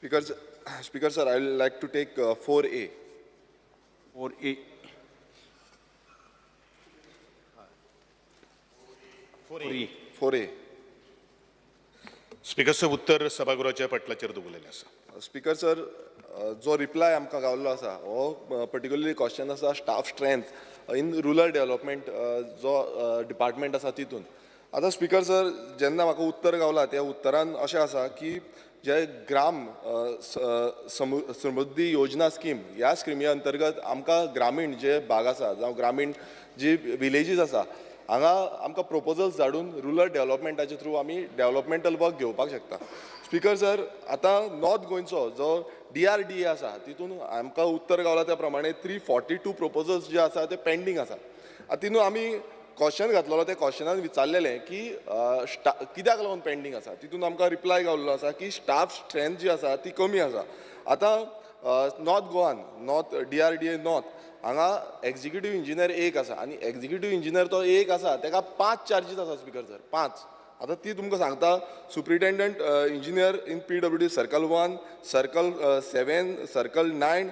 Speaker sir, I would like to take 4A. 4A. 4A. 4A. स्पीकरचं उत्तर सभागृहाच्या पटलाचेर दवरलेलें आसा. Speaker sir, जो reply आमकां गावल्लो आसा हो पर्टिक्युलरली क्वेश्चन आसा staff strength in rural development जो डिपार्टमेंट आसा तितून. आतां स्पीकर सर, जेन्ना म्हाका उत्तर गावला त्या उत्तरान अशें आसा की जे ग्राम समृद्धी योजना स्कीम ह्या स्किमी अंतर्गत आमकां ग्रामीण जे भाग आसा जावं ग्रामीण जी विलेजीस आसा हांगा आमकां प्रोपोजल्स धाडून रुरल डेव्हलपमेंटाचे थ्रू आमी डेव्हलपमेंटल वर्क घेवपाक शकता. स्पीकर सर, आतां नॉर्थ गोंयचो जो DRDA आसा तितून आमकां उत्तर गावला त्या प्रमाणे 342 प्रोपोजल्स जे आसा ते पेंडींग आसा. तितून आमी क्वेश्चन घातलेलो, त्या क्वेश्चनान विचारलेलें की कित्याक लागून पेंडींग आसा. तितून आमकां रिप्लाय गावल्लो आसा की स्टाफ स्ट्रेंथ जी आसा ती कमी आसा. आतां नॉर्थ गोवान DRDA नॉर्थ हांगा एक्झिक्युटीव इंजिनियर एक आसा आनी एक्झिक्युटीव इंजिनियर तो एक आसा ताका 5 चार्जीस आसा स्पीकर सर, 5. आतां ती तुमकां सांगता superintendent engineer in PWD circle 1, circle 7, circle 9,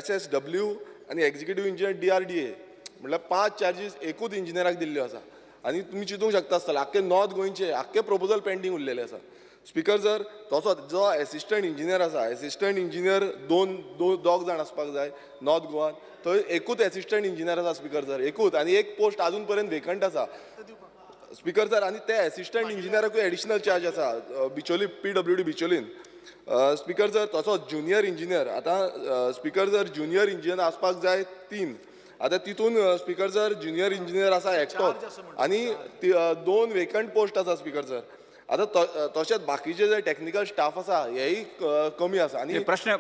SSW आनी एक्झिक्युटीव इंजिनियर DRDA म्हटल्यार 5 चार्जीस एकूच इंजिनियराक दिल्ल्यो आसा. आनी तुमी चिंतूंक शकता आसतले आख्खे नॉर्थ गोंयचे आख्खे प्रोपोजल पेंडींग उरलेले आसा. स्पीकर सर, तसोच जो असिस्टंट इंजिनियर आसा, असिस्टंट इंजिनियर दोग जाण आसपाक जाय नॉर्थ गोवान, थंय एकूच असिस्टंट इंजिनियर आसा स्पीकर सर, एकूच, आनी एक पोस्ट अजून पर्यंत वेकंट आसा स्पीकर सर. आनी ते असिस्टंट इंजिनियराकूय एडिशनल चार्ज आसा बिचोली PWD बिचोलीन. स्पीकर सर, तसोच ज्युनियर इंजिनियर, आतां स्पीकर सर ज्युनियर इंजिनियर आसपाक जाय 3. आतां तितून स्पीकर सर ज्युनियर इंजिनियर आसा एकटोच आनी 2 वेकंट पोस्ट आसा स्पीकर सर. आतां तशेंच बाकीचे जे टेक्निकल स्टाफ आसा हेय कमी आसा. आनी प्रश्न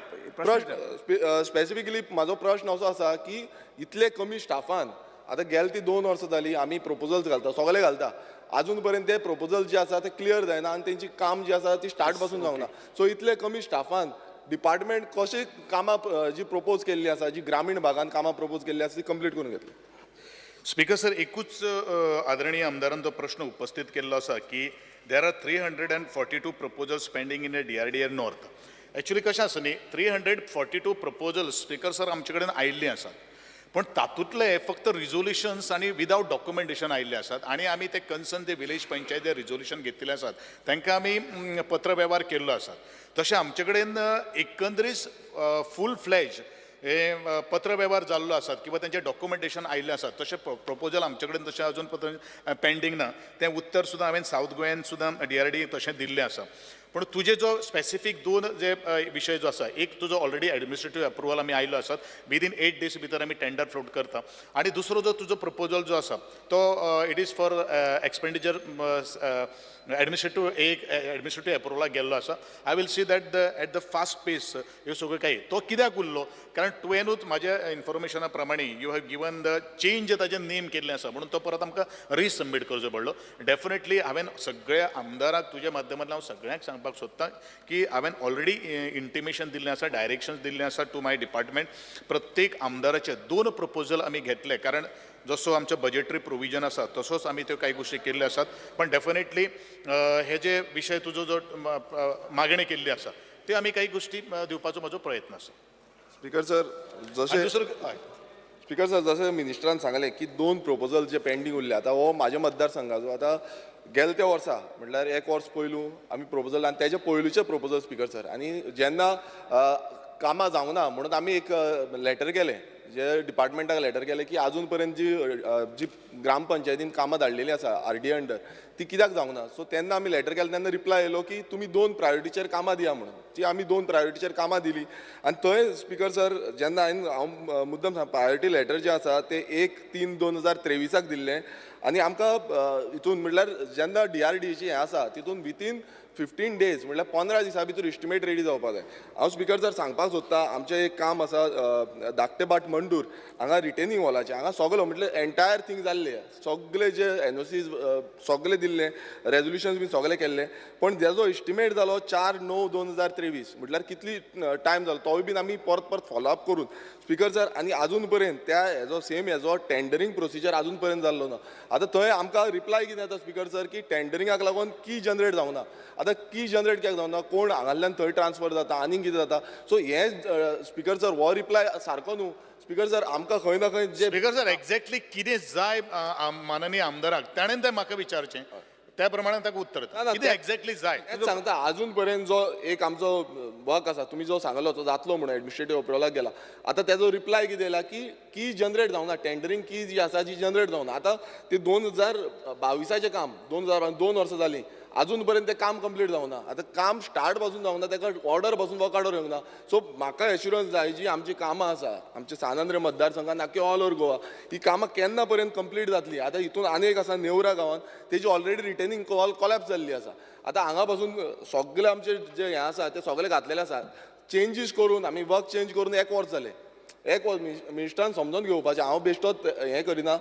स्पेसिफिकली म्हाजो प्रश्न असो आसा की इतले कमी स्टाफान आतां गेल ती 2 वर्सां जाली आमी प्रोपोजल्स घालता, सगळे घालता, अजून पर्यंत ते प्रोपोजल जे आसा ते क्लियर जायना आनी तेंची काम जी आसा ती स्टार्ट पासून जावना. सो इतले कमी स्टाफान डिपार्टमेंट कशी कामां जी प्रपोज केल्ली आसा, जी ग्रामीण भागांत कामां प्रपोज केल्ली आसा ती कंप्लीट करून घेतली. स्पीकर सर, एकूच आदरणीय आमदारान तो प्रश्न उपस्थित केल्लो आसा की there are 342 proposals pending in a DRDA north. Actually कशें आसा न्ही, 342 proposals स्पीकर सर आमचे कडेन आयिल्ले आसात, पण तातूंतले फक्त रिजोल्युशन्स आनी विदाउट डॉक्युमेंटेशन आयिल्ले आसात. आनी आमी ते कन्सर्न ते विलेज पंचायती रिजोल्युशन घेतिल्ले आसात, तांकां आमी पत्र वेव्हार केल्लो आसा. तशें आमचे कडेन एकंदरीत फूल फ्लॅज हे पत्र वेव्हार जाल्लो आसात किंवा त्यांचे डॉक्युमेंटेशन आयिल्ले आसात. तशें प्रोपोजल आमचे कडेन तशें अजून पेंडींग ना. तें उत्तर सुद्दां हांवें सावथ गोंयान सुद्दां DRDA तशें दिल्लें आसा. पण तुजे जो स्पेसिफीक 2 जे विशय जो आसा, एक तुजो ऑलरेडी एडमिनिस्ट्रेटिव्ह अप्रुवल आमी आयलो आसात, विदीन 8 days भितर आमी टेंडर फ्लोट करता. आनी दुसरो जो तुजो प्रपोजल जो आसा तो it is for expenditure administrative अप्रुवलाक गेल्लो आसा. I will see that at the fast pace ह्यो सगळ्यो काही तो कित्याक उरलो, कारण तुवेंनूच म्हाज्या इन्फॉर्मेशना प्रमाणे you have given the change ताजें नेम केल्लें आसा, म्हणून तो परत आमकां रिसबमीट करचो पडलो. डेफिनेटली हांवें सगळ्या आमदाराक तुज्या माध्यमांतल्यान हांव सगळ्यांक सांगपाक सोदतां की हांवें ऑलरेडी इंटिमेशन दिल्लें आसा, डायरेक्शन्स दिल्लें आसा टू माय डिपार्टमेंट. प्रत्येक आमदाराचे 2 प्रपोजल आमी घेतले, कारण जसो आमचो बजेटरी प्रोविजन आसा तसोच आमी त्यो काही गोष्टी केल्ल्यो आसात. पण डेफिनेटली हे जे विशय तुजो जो मागणी केल्ली आसा ते आमी काही गोष्टी दिवपाचो म्हजो प्रयत्न आसा. स्पीकर सर, जशें स्पीकर सर जशें मिनिस्टरान सांगलें की 2 प्रोपोजल जे पेंडींग उरले, आतां हो म्हाज्या मतदारसंघाचो आतां गेल त्या वर्सा म्हटल्यार 1 वर्स पयलू आमी प्रोपोजल आनी तेजे पयलूचे प्रोपोजल स्पीकर सर. आनी जेन्ना कामां जावना म्हणून आमी एक लेटर केलें, जे डिपार्टमेंटाक लेटर केलें की अजून पर्यंत जी ग्रामपंचायतीन कामां धाडलेलीं आसा RDA अंडर ती कित्याक जावना. सो तेन्ना आमी लेटर केलें, तेन्ना रिप्लाय येयलो की तुमी 2 प्रायोरिटीचेर कामां दिया म्हणून. ती आमी 2 प्रायोरिटीचेर कामां दिली. आनी थंय स्पीकर सर जेन्ना हांव मुद्दम सांग प्रायोरिटी लेटर जें आसा तें 1/3/2023 दिल्लें. आनी आमकां हितून म्हटल्यार जेन्ना DRDAची हें आसा तितून विथीन 15 days म्हटल्यार 15 दिसां भितर इस्टिमेट रेडी जावपाक जाय. हांव स्पीकर सर सांगपाक सोदतां, आमचें एक काम आसा धाकटे बाट मंडूर हांगा रिटेनिंग वॉलाचें, हांगा सगळो म्हटल्यार एंटायर थिंग जाल्ले, सगळे जे NOCs सगळे दिल्ले, रेजोल्युशन्स बी सगळे केल्ले, पण तेजो इस्टिमेट जालो 4/9/2023 म्हटल्यार कितली टायम जालो तोय बीन आमी परत फॉलोअप करून स्पीकर सर. आनी अजून पर्यंत त्या हेजो टेंडरींग प्रोसिजर अजून पर्यंत जाल्लो ना. आतां थंय आमकां रिप्लाय कितें येता स्पीकर सर की टेंडरिंगाक लागून की जनरेट जावना. आतां की जनरेट कित्याक जावना, कोण हांगांतल्यान थंय ट्रान्सफर जाता, आनीक कितें जाता. सो हें स्पिकर सर हो रिप्लाय सारको न्हू. स्पिकर सर आमकां खंय ना खंय जे स्पीकर सर एक्झॅक्टली कितें जाय माननीय आमदाराक ताणें तें म्हाका विचारचें, त्या प्रमाणे ताका उत्तर ना, ना, कितें एक्झॅक्टली जाय. तेच सांगता अजून पर्यंत जो एक आमचो वर्क आसा, तुमी जो सांगलो तो जातलो म्हणून एडमिनिस्ट्रेटिव्ह अप्रुवलाक गेला. आतां तेजो रिप्लाय कितें येयला की की जनरेट जावना, टेंडरींग की जी आसा जी जनरेट जावना. आतां ती 2022 काम 2 वर्सां जालीं, अजून पर्यंत तें काम कंप्लीट जावना. आतां काम स्टार्ट पासून जावना, ताका ऑर्डर पासून वर्क ऑर्डर येवंक ना. सो म्हाका एश्युरन्स जाय जी आमची कामां आसा आमच्या सानंद्र मतदारसंघात नाकी ऑल ओव्हर गोवा, ही कामां केन्ना पर्यंत कंप्लीट जातली. आतां हितून आनी एक आसा नेवरा गांवांत, तेजी ऑलरेडी रिटेनिंग कॉल कोलॅप्स जाल्ली आसा. आतां हांगा पासून सगळे आमचे जे हें आसा ते सगळे घातलेले आसा. चेंजीस करून आमी वर्क चेंज करून 1 वर्स जालें. 1 वर्स मिनिस्टरान समजून घेवपाचें, हांव बेश्टोच हें करिना.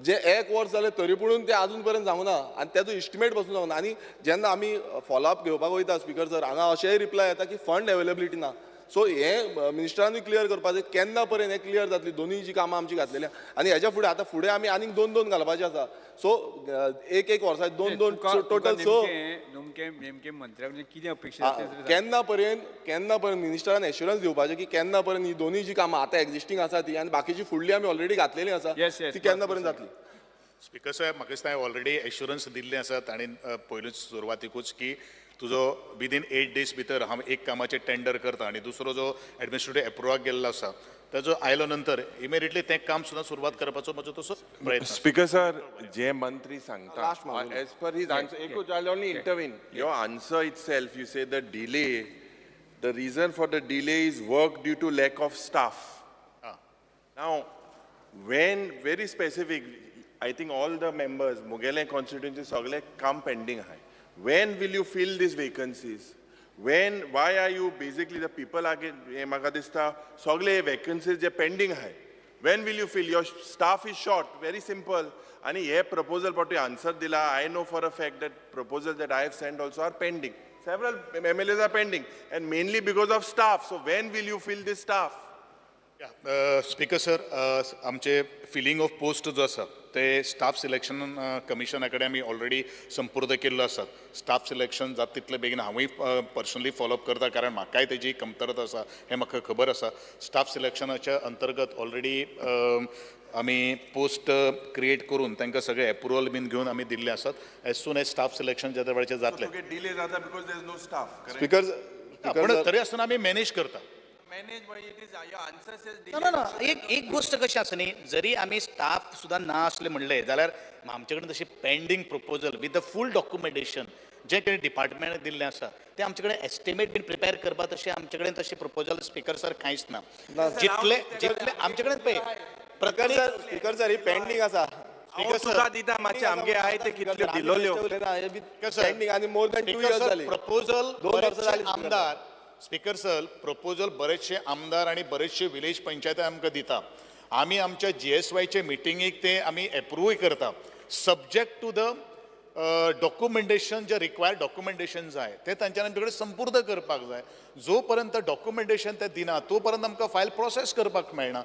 जे 1 वर्स जालें तरी पुणून तें अजून पर्यंत जावना आनी तेजो इस्टिमेट पासून जावना. आनी जेन्ना आमी फॉलोअप घेवपाक वयता स्पिकर सर, हांगा अशेंय रिप्लाय येता की फंड अवेलेबिलिटी ना. सो हें मिनिस्टरानूय क्लियर करपाचें केन्ना पर्यंत हें क्लियर जातली दोनूय जी कामां आमची घातलेली. आनी हेच्या फुडें आतां फुडें आमी आनीक 2 घालपाचें आसा. सो 1 वर्सा 2 टोटल 6. नेमके मंत्र्याकडे कितें अपेक्षा आसा तें केन्ना पर्यंत मिनिस्टरान एश्युरन्स दिवपाचें की केन्ना पर्यंत ही दोनूय जी कामां आतां एक्झिस्टिंग आसा ती आनी बाकीची फुडली आमी ऑलरेडी घातलेली आसा Yes, yes, ती केन्ना पर्यंत जातली. स्पीकर साहेब म्हाका दिसता ऑलरेडी एश्युरन्स दिल्ले आसा ताणें पयलूच सुरवातीकूच की तुजो विदीन 8 days भितर हांव एक कामाचें टेंडर करता आनी दुसरो जो एडमिनिस्ट्रेटिव्ह एप्रुवाक गेल्लो आसा ताजो आयलो नंतर इमिडिएटली तें काम सुद्दां सुरवात करपाचो म्हजो तसो प्रयत्न. स्पीकर सर, जे मंत्री Last सांगता मागून. एज पर हिज आन्सर एकूच I only intervene your answer itself you say the delay the reason for the delay is work due to lack of staff. Now when very specific I think all the members मुगेले constituency सगळे काम pending आहाय. When will you fill these vacancies? Why are you basically the people again म्हाका दिसता सगळे vacancies जे pending आहाय, when will you fill? Your staff is short, very simple. आणि हे proposal पर answer दिला. I know for a fact that proposals that I have sent also are pending. Several MLAs are pending and mainly because of staff. So when will you fill this staff? Speaker sir, आमचे feeling of post जो आसा ते staff selection कमिशना कडेन आमी already संपूर्ण केल्लो आसा. Staff selection जाता तितले बेगीन हांवूय पर्सनली फॉलोअप करता, कारण म्हाकाय तेजी कमतरता आसा हें म्हाका खबर आसा. स्टाफ सिलेक्शनाच्या अंतर्गत ऑलरेडी आमी पोस्ट क्रिएट करून तांकां सगळे एप्रुवल बीन घेवन आमी दिल्ले आसात. As soon as staff selection ज्या वेळाचेर जातलें Delay जाता because there is no staff. Correct? Speaker पण तरी आसतना आमी मॅनेज करता. Manage by it is your answer says ना ना ना एक गोष्ट कशी आसा न्ही, जरी आमी स्टाफ सुद्दां ना आसले म्हणले जाल्यार आमचे कडेन तशी pending proposal with the fool documentation जे कितें डिपार्टमेंट दिल्लें आसा ते आमचे कडेन एस्टिमेट बीन प्रिपेर करपा तशें आमचे कडेन तशें प्रपोजल स्पीकर सर कांयच ना. जितले जितले आमचे कडेन पळय स्पिकर सर ही पेंडिंग आसा. हांव तुका दिता मातशें आमगे आहाय ते कितल्यो दिलोल्यो. पेंडिंग आनी मोर दॅन 2 years जाली. प्रपोजल दोन वर्सां जालीं बरेचशे आमदार स्पीकर सर प्रपोजल बरेचशे आमदार आणि बरेचशे विलेज पंचायती आमकां दिता. आमी आमच्या GSYचे मिटिंगेक ते आमी एप्रूवय करता सब्जेक्ट टू द डॉक्युमेंटेशन जे रिक्वायर्ड डॉक्युमेंटेशन जाय ते तांच्यानी आमचे कडेन संपूर्ण करपाक जाय. जो पर्यंत डॉक्युमेंटेशन ते दिना तो पर्यंत आमकां फायल प्रोसेस करपाक मेळना.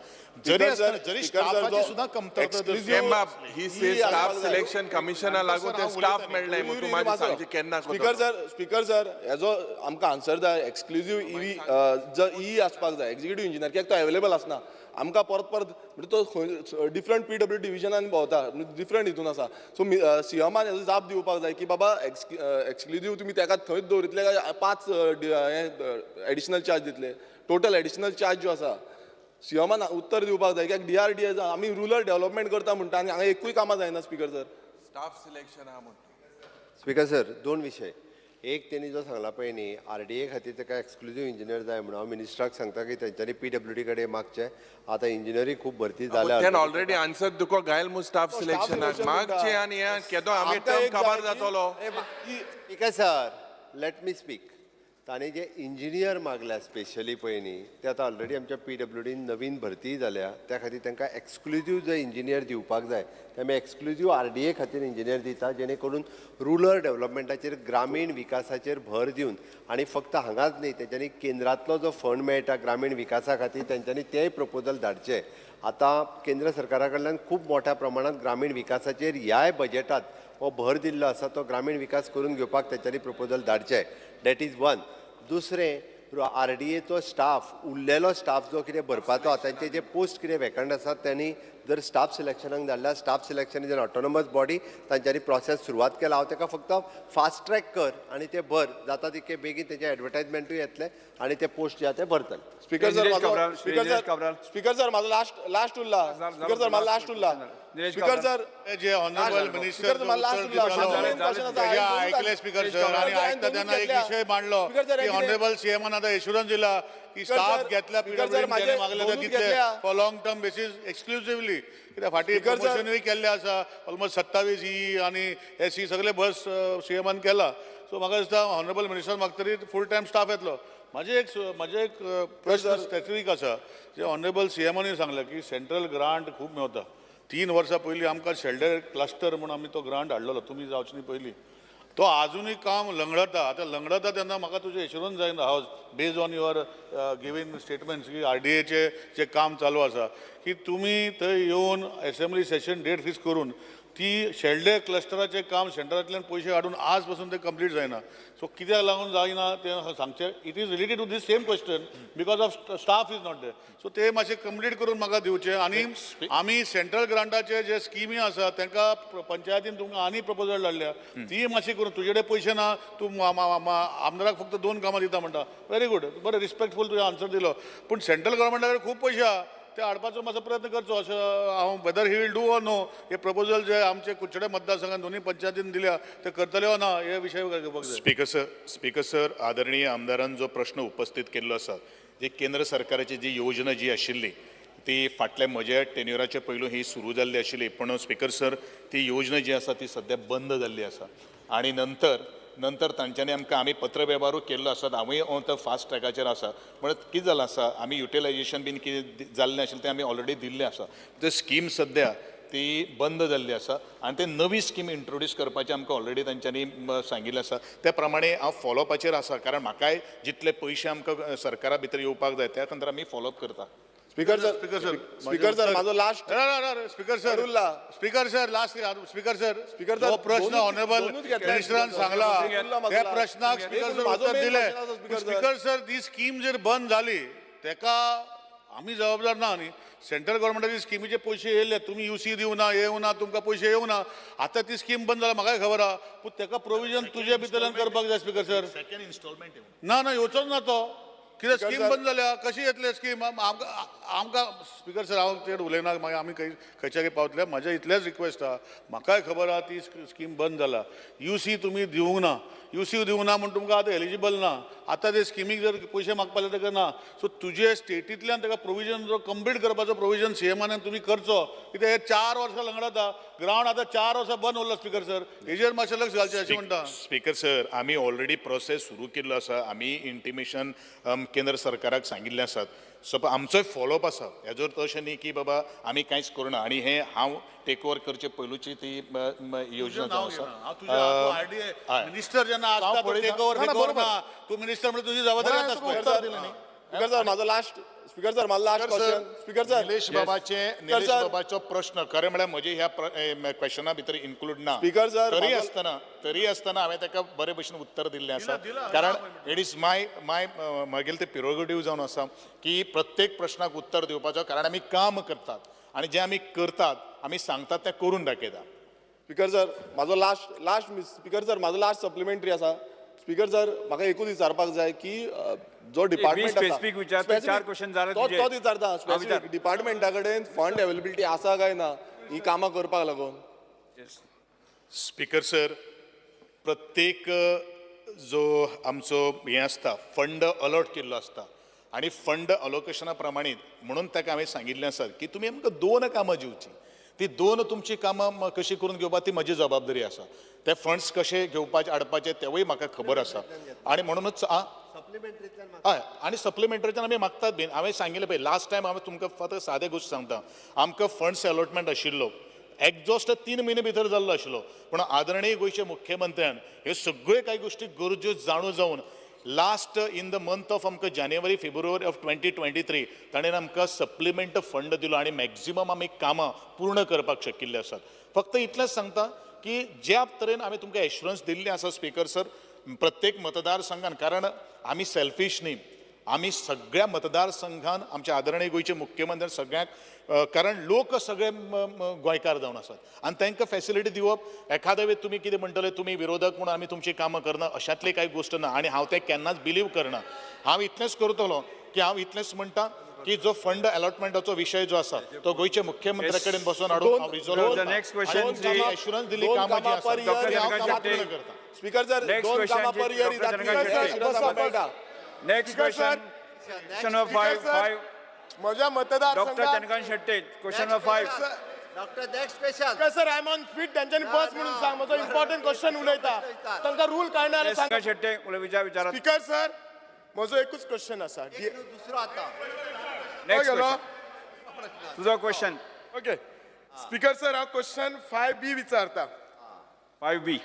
जरी स्टाफाची सुद्धा कमतरता ही से स्टाफ सिलेक्शन कमिशना लागू ते स्टाफ मेळ्ळाय. मग तूं मातशें सांगचें केन्ना स्पिकर सर हेजो आमकां आन्सर जाय. एक्सक्लुझिव्ह ई आसपाक जाय एक्झिक्युटिव्ह इंजिनियर, कित्याक तो अवेलेबल आसना. आमकां परत म्हणजे तो डिफरंट PW डिविजनान भोंवता, डिफरंट हितून आसा. सो सीएमान हेजो जाप दिवपाक जाय की बाबा एक्सक्लुझिव्ह तुमी ताका थंयच दवरितले काय 5 एडिशनल चार्ज दितले. टोटल एडिशनल चार्ज जो आसा सीएमान उत्तर दिवपाक जाय, कित्याक DRDA आमी रुरल डेव्हलपमेंट करता म्हणटा आनी हांगा एकूय कामां जायना. स्पिकर सर स्टाफ सिलेक्शन आहा म्हणटा. स्पीकर सर 2 विशय. एक त्यांनी जो सांगला पळय न्ही RDA खातीर ताका एक्सक्लुझिव्ह इंजिनियर जाय म्हणून हांव मिनिस्टराक सांगता की तेंच्यांनी PWD कडेन मागचें. आतां इंजिनियरी खूब भरती जाल्या. त्यान ऑलरेडी आन्सर तुका गायल मु स्टाफ सिलेक्शनाक मागचे आनी हे केदो आमी टर्म खबर जातलो. Speaker sir let me speak. तांणी जे इंजिनियर मागल्या स्पेशली पळय न्ही ते आतां ऑलरेडी आमच्या PWD नवीन भरती जाल्या. त्या खातीर तांकां एक्सक्लुझिव्ह जे इंजिनियर दिवपाक जाय ते आमी एक्सक्लुझिव्ह RDA खातीर इंजिनियर दिता, जेणे करून रुरल डेव्हलपमेंटाचेर ग्रामीण विकासाचेर भर दिवन आनी फक्त हांगाच न्ही तेंच्यांनी केंद्रांतलो जो फंड मेळटा ग्रामीण विकासा खातीर तेंच्यांनी तेय प्रपोजल धाडचे. आतां केंद्र सरकारा कडल्यान खूब मोठ्या प्रमाणात ग्रामीण विकासाचेर ह्याय बजेटात हो भर दिल्लो आसा तो ग्रामीण विकास करून घेवपाक तेंच्यांनी प्रपोजल धाडचें. That is one. दुसरें, RDAचो स्टाफ, उरलेलो स्टाफ जो कितें भरपाचो तांचे जे पोस्ट कितें वेकंट आसात त्यांनी जर स्टाफ सिलेक्शनाक धाडल्या, staff selection is an autonomous body, तांच्यांनी प्रोसेस सुरवात केला. हांव ताका फक्त फास्ट ट्रॅक कर आनी ते भर, जाता तितके बेगीन तेजे एडवर्टायजमेंटूय येतले आनी ते पोस्ट जे आहा ते भरतले. स्पीकर सर निलेश काब्राल, माझो speaker Nilesh sir Cabral. Speaker sir माझो लास्ट उरला. स्पीकर सर माझो लास्ट उरला. निलेश स्पीकर काब्राल. सर जे ऑनरेबल मिनिस्टर ऐकले स्पीकर सर आणि ऐकता त्यांना एक विषय मांडलो की ऑनरेबल सीएमान आता एश्युरन्स दिला की स्टाफ घेतल्या PWD मागल्या तितले for long term basis exclusively कित्याक फाटी प्रमोशनूय केल्ले आसा. ऑलमोस्ट 27 ई आणि SC सगळे बस सीएमान केला. सो म्हाका दिसता ऑनरेबल मिनिस्टर म्हाका तरी फूल टायम स्टाफ येतलो. म्हाजे एक प्रश्न स्पेसिफीक आसा जे ऑनरेबल सीएमानूय सांगलें की सेंट्रल ग्रांट खूब मेवता. 3 वर्सां पयलीं आमकां शेल्डर क्लस्टर म्हणून आमी तो ग्रांट हाडलेलो तुमी जावचे पयलीं. तो आजुनूय काम लंगडता. आतां लंगडता तेन्ना म्हाका तुजें एश्युरन्स जायना house based on your giving statements की RDAचें जें काम चालू आसा की तुमी थंय येवन असेंब्ली सेशन डेट फिक्स करून ती शेल्डे क्लस्टराचें काम सेंटरांतल्यान पयशे हाडून आज पासून ते कंप्लीट जायना. सो कित्याक लागून जायना तें सांगचें. It is related to this same question because of staff is not there. So ते मातशें कंप्लीट करून म्हाका दिवचें. आनी आमी सेंट्रल ग्रांटाचे जे स्किमी आसा तांकां पंचायतीन तुमकां आनी प्रपोजल धाडल्या ती मातशी करून. तुजे कडेन पयशे ना, तूं आमदाराक फक्त 2 कामां दिता म्हणटा. व्हेरी गुड, बरें रिस्पेक्टफूल तुवें आन्सर दिलो. पूण सेंट्रल गव्हर्मेंटा कडेन खूब पयशे आहा ते हाडपाचो मातसो प्रयत्न करचो अशें हांव whether he will do or no. हे प्रपोजल जे आमचे कुडचडे मतदारसंघात दोन्ही पंचायतीन दिल्या ते करतले वा ना हे विशय घेवपाक जाय. स्पीकर सर आदरणीय आमदारान जो प्रश्न उपस्थित केल्लो आसा जे केंद्र सरकाराची जी योजना जी आशिल्ली ती फाटल्या म्हज्या टेन्युराचे पयलू ही सुरू जाल्ली आशिल्ली. पूण स्पीकर सर ती योजना जी आसा ती सध्या बंद जाल्ली आसा. आणि नंतर तांच्यांनी आमी पत्र वेव्हारूय केल्लो आसा. हांवूय तो फास्ट ट्रॅकाचेर आसा. म्हणून कितें जालां आसा आमी युटिलायजेशन बीन कितें जाल्लें आशिल्लें तें आमी ऑलरेडी दिल्लें आसा. ते स्कीम सध्या ती बंद जाल्ली आसा आनी ते नवी स्कीम इंट्रोड्यूस करपाचें आमकां ऑलरेडी तांच्यांनी सांगिल्लें आसा. त्या प्रमाणे हांव फॉलोअपाचेर आसा कारण म्हाकाय जितले पयशे आमकां सरकारा भितर येवपाक जाय त्या खातीर आमी फॉलोअप करता. स्पीकर सर माझो लास्ट स्पीकर सर स्पीकर जो सर प्रश्न ऑनरेबल मिनिस्टरान सांगला त्या प्रश्नाक स्पीकर सर उत्तर दिलें. स्पीकर सर ती स्कीम जर बंद जाली तेका आमी जबाबदार ना न्ही. सेंट्रल गव्हर्मेंटाची स्किमीचे पयशे येयले तुमी UC दिवना येवना तुमकां पयशे येवना. आतां ती स्कीम बंद जाल्या म्हाकाय खबर आहा. पूण तेका प्रोविजन तुजे भितरल्यान करपाक जाय स्पीकर सर. सेकंड इन्स्टॉलमेंट ना येवचोच ना तो. कित्याक स्कीम बंद जाल्या कशी येतले स्कीम आमकां स्पीकर सर हांव चड उलयना मागीर आमी खंयच्या पावतले. म्हाजें इतलेंच रिक्वेस्ट आहा म्हाकाय खबर आहा ती स्कीम बंद जाला. UC तुमी दिवंक ना. UC दिवंक ना म्हण तुमकां आतां एलिजिबल ना. आतां ते स्किमीक जर पयशे मागपाले तेका ना. सो तुजे स्टेटींतल्यान तेका प्रोविजन जो कंप्लीट करपाचो प्रोविजन सीएमान तुमी करचो. कित्याक हे 4 वर्सां लंगडाता. ग्रावंड आतां 4 वर्सां बंद उरला स्पीकर सर. हेजेर मातशें लक्ष घालचें अशें म्हणटा. स्पीकर सर आमी ऑलरेडी प्रोसेस सुरू केल्लो आसा. आमी इंटिमेशन केंद्र सरकाराक सांगिल्लें आसात. सो आमचोय फॉलोअप आसा. हेजो तशें न्ही की बाबा आमी कांयच करना आनी हें हांव टेक ओवर करचे पयलूची ती योजना जावन आसा. मिनिस्टर जेन्ना आसता तो टेक ओवर करना. तूं मिनिस्टर म्हणजे तुजी जबाबदारी आतां स्पीकर सर माझो last question. Speaker sir Nilesh बाबाचो प्रश्न खरें म्हळ्यार म्हजे ह्या क्वेश्चना भितर इन्क्लूड ना. स्पीकर सर तरी आसतना हांवें ताका बरे भशेन उत्तर दिल्लें आसा. कारण इट इज मागीर ते प्रिरोगेटिव्ह जावन आसा की प्रत्येक प्रश्नाक उत्तर दिवपाचो. कारण आमी काम करतात आनी जें आमी करतात आमी सांगतात तें करून दाखयता. स्पीकर सर माझो लास्ट स्पीकर सर माझो लास्ट सप्लिमेंटरी आसा. स्पीकर सर म्हाका एकूच विचारपाक जाय की जो डिपार्टमेंट स्पेसिफीक विचारता 4 क्वेश्चन जाले तुजे. तो विचारता स्पेसिफीक डिपार्टमेंटा कडेन फंड अवेलेबिलिटी आसा काय ना ही कामां करपाक लागून. स्पीकर सर प्रत्येक जो आमचो हें आसता फंड अलॉट केल्लो आसता आनी फंड अलोकेशना प्रमाणे म्हणून ताका हांवें सांगिल्लें आसा की तुमी आमकां 2 कामां दिवची. ती 2 तुमची कामां कशी करून घेवपा ती म्हजी जबाबदारी आसा. ते फंड्स कशे घेवपाचे हाडपाचे तेवूय म्हाका खबर आसा. आनी म्हणूनच हय आनी सप्लिमेंटरीच्यान आमी मागतात बीन. हांवें सांगिल्लें पळय लास्ट टायम हांवें तुमकां फक्त सादे गोश्ट सांगता. आमकां फंड्स अलॉटमेंट आशिल्लो एक्झॉस्ट 3 म्हयने भितर जाल्लो आशिल्लो. पूण आदरणीय गोंयचे मुख्यमंत्र्यान ह्यो सगळ्यो कांय गोश्टी गरज्यो जाणून जावन last in the month of आमकां जानेवारी फेब्रुवारी ऑफ 2023 ताणें आमकां सप्लिमेंट फंड दिलो आनी मॅक्झिमम आमी कामां पूर्ण करपाक शकिल्ले आसात. फक्त इतलेंच सांगता की ज्या तरेन आमी तुमकां एश्युरन्स दिल्ली आसा स्पीकर सर प्रत्येक मतदारसंघान कारण आमी सेल्फीश न्ही आमी सगळ्या मतदारसंघान आमचे आदरणीय गोंयचे मुख्यमंत्री सगळ्यांक कारण लोक सगळे गोंयकार जावन आसात आनी तांकां फॅसिलिटी दिवप एखाद्या वेळी तुमी कितें म्हणटले तुमी विरोधक म्हणून आमी तुमची कामां करना अशातली कांय गोश्ट ना आनी हांव तें केन्नाच बिलीव करना हांव इतलेंच करतलो की हांव इतलेंच म्हणटा की जो फंड अलॉटमेंटाचो विशय जो आसा तो गोंयच्या मुख्यमंत्र्या कडेन बसून हाडून हांव रिझॉल्व The next question जी एश्युरन्स दिल्ली कामां जी आसात Dr. ती हांव Janaka कामां Shetty. पूर्ण करता स्पीकर सर Next दोन question कामां जी पर year Dr. जातली Janaka काय Shetty. assurance आमकां मेळटा. Next question. Question number five. म्हज्या Dr. मतदारसंघात Chandrakant Shetty. Question number 5. Doctor next question काय sir I am on feet त्यांच्यानी बस म्हणून सांग म्हजो इम्पॉर्टंट क्वेश्चन उलयता तांकां रूल कळना जाल्यार सांग Chandrakant Shetty. उलय विचारात. स्पीकर सर म्हजो एकूच क्वेश्चन आसा दुसरो आता Next गेलो question. तुझो question. ओके स्पीकर सर हांव क्वेश्चन 5B विचारता 5B.